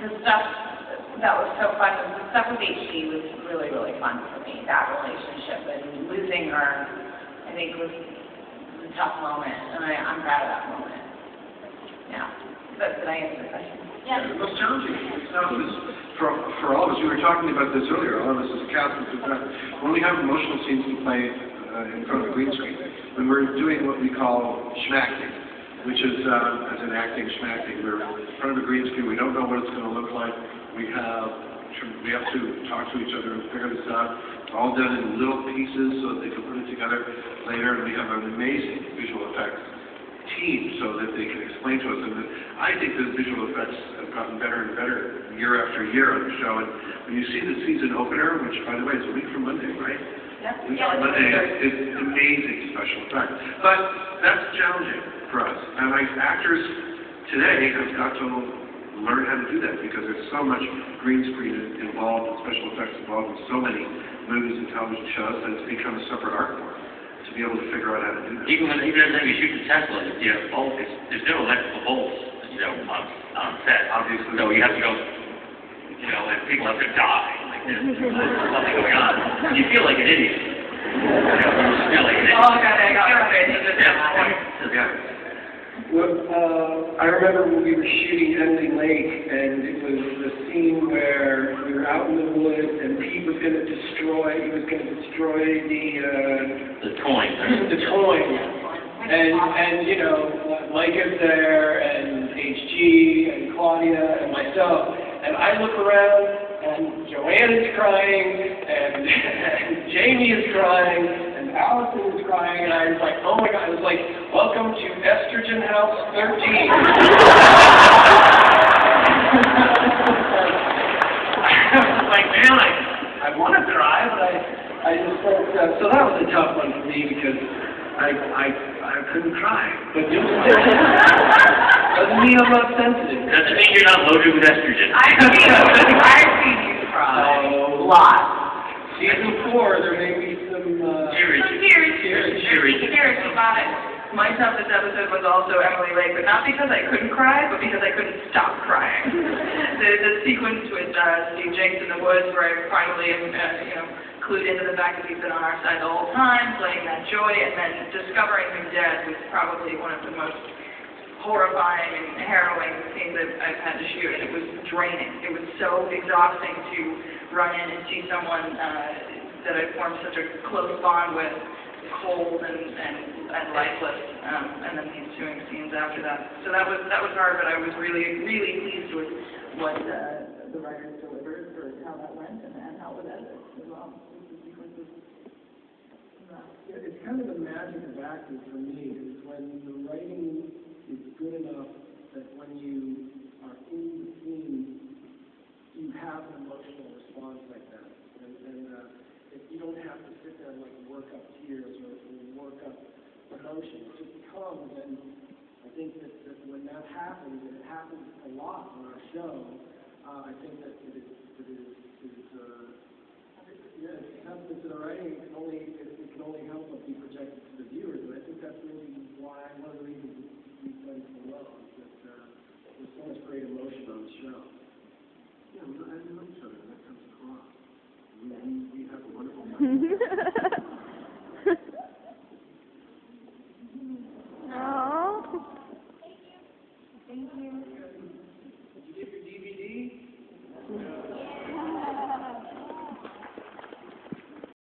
the stuff that was so fun, the stuff with HG was really, really fun for me. That relationship and losing her, I think, was a tough moment, and I'm proud of that moment. Yeah. But did I answer the question? Yeah. The most challenging stuff is for all of us. You were talking about this earlier. All of us as cast when we have emotional scenes to play in front of a green screen, when we're doing what we call schmacting, which is as in acting schmacting. We're in front of a green screen. We don't know what it's going to look like. We have to talk to each other and figure this out. It's all done in little pieces so that they can put it together later. And we have an amazing visual effects team so that they can explain to us. And I think the visual effects have gotten better and better year after year on the show. And when you see the season opener, which by the way is a week from Monday, right? Yeah. Week from Monday, it's amazing special effects. But that's challenging for us. And actors today have got to learn how to do that because there's so much green screen involved and special effects involved in so many movies and television shows that it's become a separate art form to be able to figure out how to do that. Even every time you shoot the Tesla, there's no electrical bolts, on set. Obviously. So you have to go, and people have to die. Like there's something going on. You feel like an idiot. You feel like an idiot. Oh, God, I got it. Yeah. Well, I remember when we were shooting Emily Lake, and it was the scene where we were out in the woods, and Pete was going to destroy The coin. the coin. And Mike is there, and HG, and Claudia, and myself, and I look around, and Joanne is crying, and Jamie is crying, and Allison is crying, and I was like, oh my God, it was like, welcome to Estrogen House 13. I was like, man, I want to cry, but I just felt, so that was a tough one for me because I couldn't cry. But doesn't mean I'm not sensitive. Doesn't mean you're not loaded with estrogen. I've seen you cry. A lot. Season 4, there may be some Tears about it. My toughest episode was also Emily Lake, but not because I couldn't cry, but because I couldn't stop crying. the sequence with Steve Jenks in the woods, where I finally am, clued into the fact that he's been on our side the whole time, playing that joy, and then discovering him dead was probably one of the most horrifying and harrowing scenes I've had to shoot, and it was draining. It was so exhausting to run in and see someone that I formed such a close bond with, cold and lifeless, and then the ensuing scenes after that. So that was hard, but I was really, really pleased with what the writers delivered for how that went and how it was edited as well. It's kind of the magic of acting for me, is when the writing is good enough that when you are in the scene, you have an emotional response like that. And if you don't have to sit there and work up tears or work up emotion, it just comes. And I think that when that happens, and it happens a lot on our show, I think that it is something to the writing. It can only help but be projected to the viewers. And I think that's really one of the reasons we've done so well, is that there's so much great emotion on the show. Yeah, I know each other, and that comes across. We have a wonderful time.